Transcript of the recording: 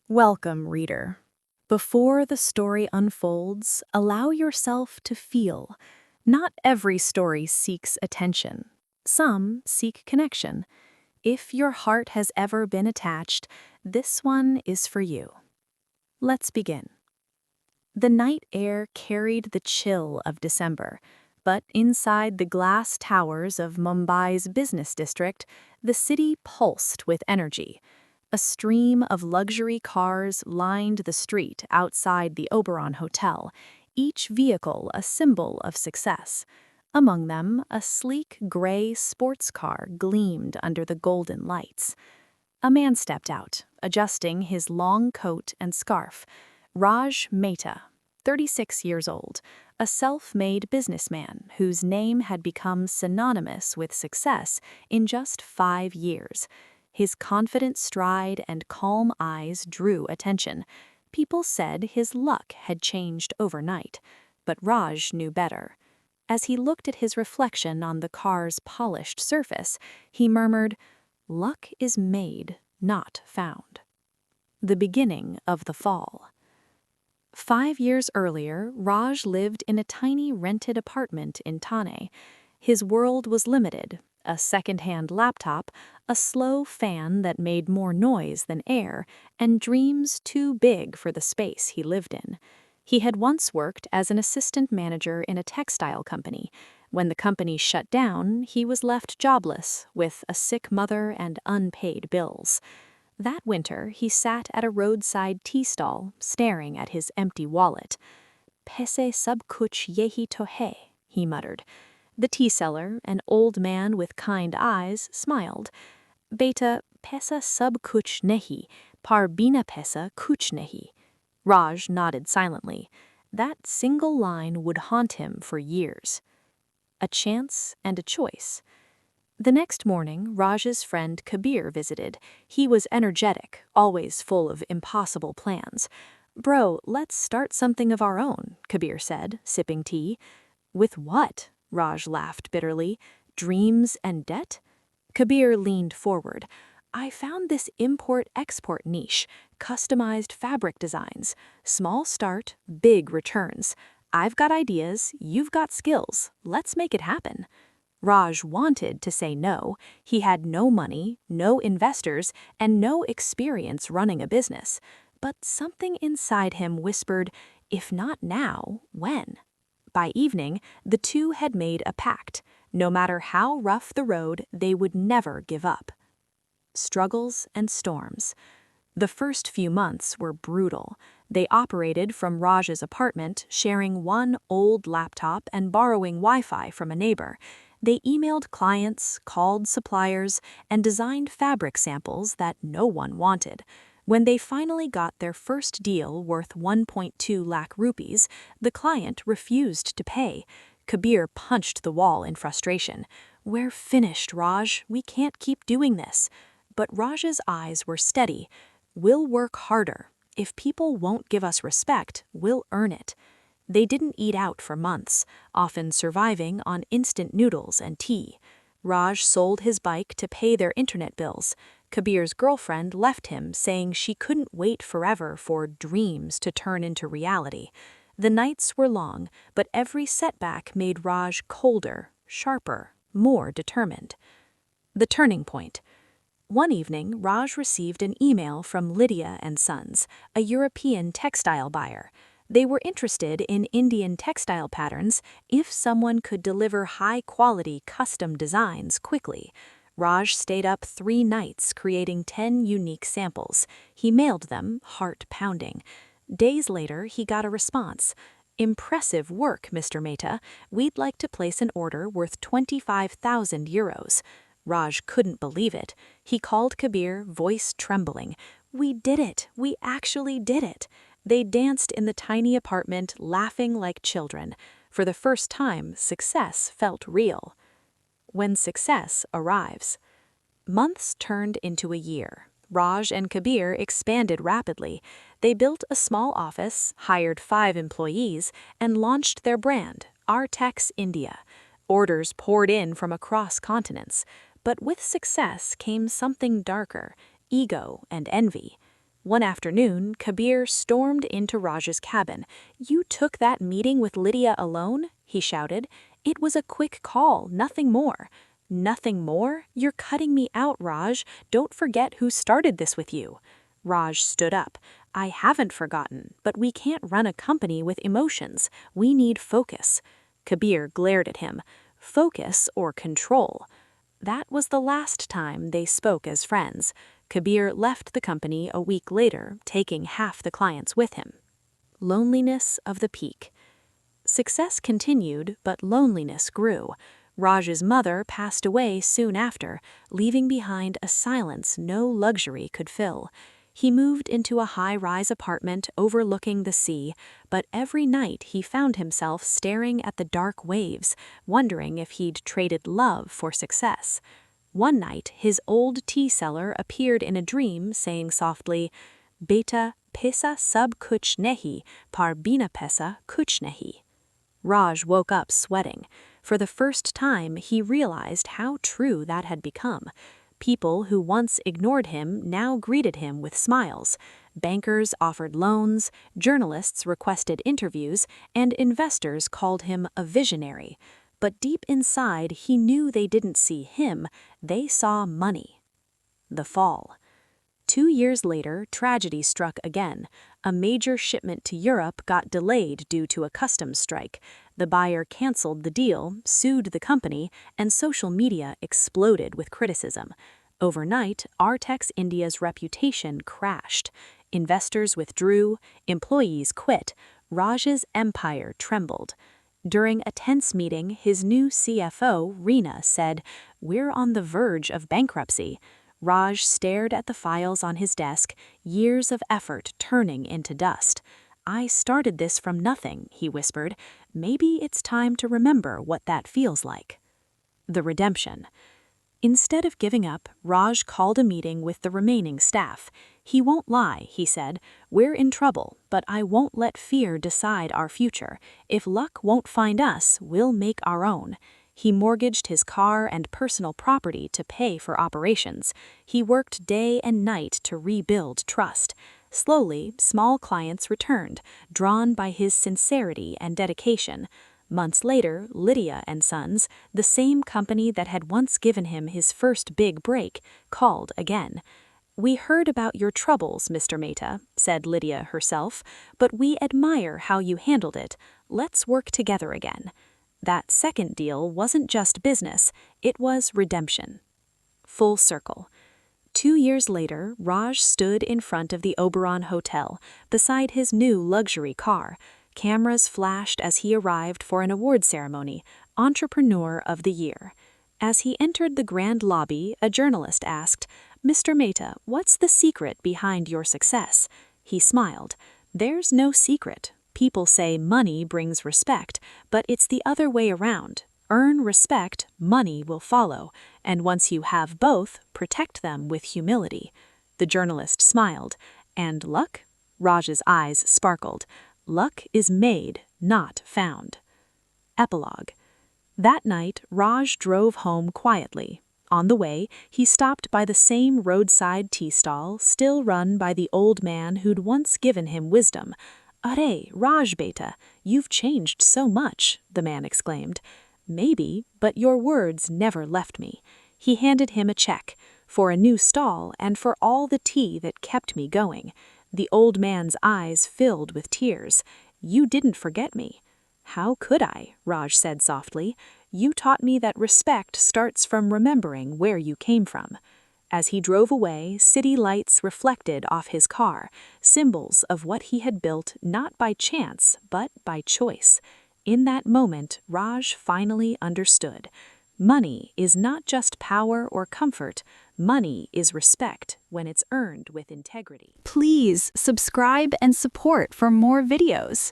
Welcome, reader. Before the story unfolds, allow yourself to feel. Not every story seeks attention. Some seek connection. If your heart has ever been attached, this one is for you. Let's begin. The night air carried the chill of December, but inside the glass towers of Mumbai's business district, the city pulsed with energy. A stream of luxury cars lined the street outside the Oberon Hotel, each vehicle a symbol of success. Among them, a sleek gray sports car gleamed under the golden lights. A man stepped out, adjusting his long coat and scarf. Raj Mehta, 36 years old, a self-made businessman whose name had become synonymous with success in just 5 years. His confident stride and calm eyes drew attention. People said his luck had changed overnight, but Raj knew better. As he looked at his reflection on the car's polished surface, he murmured, "Luck is made, not found." The beginning of the fall. 5 years earlier, Raj lived in a tiny rented apartment in Thane. His world was limited: a second-hand laptop, a slow fan that made more noise than air, and dreams too big for the space he lived in. He had once worked as an assistant manager in a textile company. When the company shut down, he was left jobless, with a sick mother and unpaid bills. That winter, he sat at a roadside tea stall, staring at his empty wallet. "Paise sab kuch yehi to hai," he muttered. The tea seller, an old man with kind eyes, smiled. "Beta, paisa sab kuch nahi, par bina paisa kuch nahi." Raj nodded silently. That single line would haunt him for years. A chance and a choice. The next morning, Raj's friend Kabir visited. He was energetic, always full of impossible plans. "Bro, let's start something of our own," Kabir said, sipping tea. "With what?" Raj laughed bitterly. "Dreams and debt?" Kabir leaned forward. "I found this import-export niche, customized fabric designs. Small start, big returns. I've got ideas, you've got skills. Let's make it happen." Raj wanted to say no. He had no money, no investors, and no experience running a business. But something inside him whispered, if not now, when? By evening, the two had made a pact. No matter how rough the road, they would never give up. Struggles and storms. The first few months were brutal. They operated from Raj's apartment, sharing one old laptop and borrowing Wi-Fi from a neighbor. They emailed clients, called suppliers, and designed fabric samples that no one wanted. When they finally got their first deal worth 1.2 lakh rupees, the client refused to pay. Kabir punched the wall in frustration. "We're finished, Raj. We can't keep doing this." But Raj's eyes were steady. "We'll work harder. If people won't give us respect, we'll earn it." They didn't eat out for months, often surviving on instant noodles and tea. Raj sold his bike to pay their internet bills. Kabir's girlfriend left him, saying she couldn't wait forever for dreams to turn into reality. The nights were long, but every setback made Raj colder, sharper, more determined. The turning point. One evening, Raj received an email from Lydia and Sons, a European textile buyer. They were interested in Indian textile patterns if someone could deliver high-quality custom designs quickly. Raj stayed up 3 nights creating 10 unique samples. He mailed them, heart pounding. Days later, he got a response. "Impressive work, Mr. Mehta. We'd like to place an order worth 25,000 euros. Raj couldn't believe it. He called Kabir, voice trembling. "We did it. We actually did it." They danced in the tiny apartment, laughing like children. For the first time, success felt real. When success arrives. Months turned into a year. Raj and Kabir expanded rapidly. They built a small office, hired 5 employees, and launched their brand, Artex India. Orders poured in from across continents. But with success came something darker: ego and envy. One afternoon, Kabir stormed into Raj's cabin. "You took that meeting with Lydia alone?" he shouted. "It was a quick call, nothing more." "Nothing more? You're cutting me out, Raj. Don't forget who started this with you." Raj stood up. "I haven't forgotten, but we can't run a company with emotions. We need focus." Kabir glared at him. Focus or control? That was the last time they spoke as friends. Kabir left the company a week later, taking half the clients with him. Loneliness of the peak. Success continued, but loneliness grew. Raj's mother passed away soon after, leaving behind a silence no luxury could fill. He moved into a high-rise apartment overlooking the sea, but every night he found himself staring at the dark waves, wondering if he'd traded love for success. One night, his old tea seller appeared in a dream, saying softly, "Beta, pesa sab kuch nahi, par bina pesa kuch nahi." Raj woke up sweating. For the first time, he realized how true that had become. People who once ignored him now greeted him with smiles. Bankers offered loans, journalists requested interviews, and investors called him a visionary. But deep inside, he knew they didn't see him, they saw money. The fall. 2 years later, tragedy struck again. A major shipment to Europe got delayed due to a customs strike. The buyer canceled the deal, sued the company, and social media exploded with criticism. Overnight, Artex India's reputation crashed. Investors withdrew, employees quit, Raj's empire trembled. During a tense meeting, his new CFO, Reena, said, "We're on the verge of bankruptcy." Raj stared at the files on his desk, years of effort turning into dust. "I started this from nothing," he whispered. "Maybe it's time to remember what that feels like." The redemption. Instead of giving up, Raj called a meeting with the remaining staff. "He won't lie," he said. "We're in trouble, but I won't let fear decide our future. If luck won't find us, we'll make our own." He mortgaged his car and personal property to pay for operations. He worked day and night to rebuild trust. Slowly, small clients returned, drawn by his sincerity and dedication. Months later, Lydia and Sons, the same company that had once given him his first big break, called again. "We heard about your troubles, Mr. Mehta," said Lydia herself, "but we admire how you handled it. Let's work together again." That second deal wasn't just business, it was redemption. Full circle. 2 years later, Raj stood in front of the Oberon Hotel, beside his new luxury car. Cameras flashed as he arrived for an award ceremony, Entrepreneur of the Year. As he entered the grand lobby, a journalist asked, "Mr. Mehta, what's the secret behind your success?" He smiled. "There's no secret. People say money brings respect, but it's the other way around. Earn respect, money will follow, and once you have both, protect them with humility." The journalist smiled. "And luck?" Raj's eyes sparkled. "Luck is made, not found." Epilogue. That night, Raj drove home quietly. On the way, he stopped by the same roadside tea stall, still run by the old man who'd once given him wisdom. "Arre, Raj beta, you've changed so much," the man exclaimed. "Maybe, but your words never left me." He handed him a check, for a new stall and for all the tea that kept me going. The old man's eyes filled with tears. "You didn't forget me." "How could I?" Raj said softly. "You taught me that respect starts from remembering where you came from." As he drove away, city lights reflected off his car, symbols of what he had built not by chance, but by choice. In that moment, Raj finally understood. Money is not just power or comfort. Money is respect when it's earned with integrity. Please subscribe and support for more videos.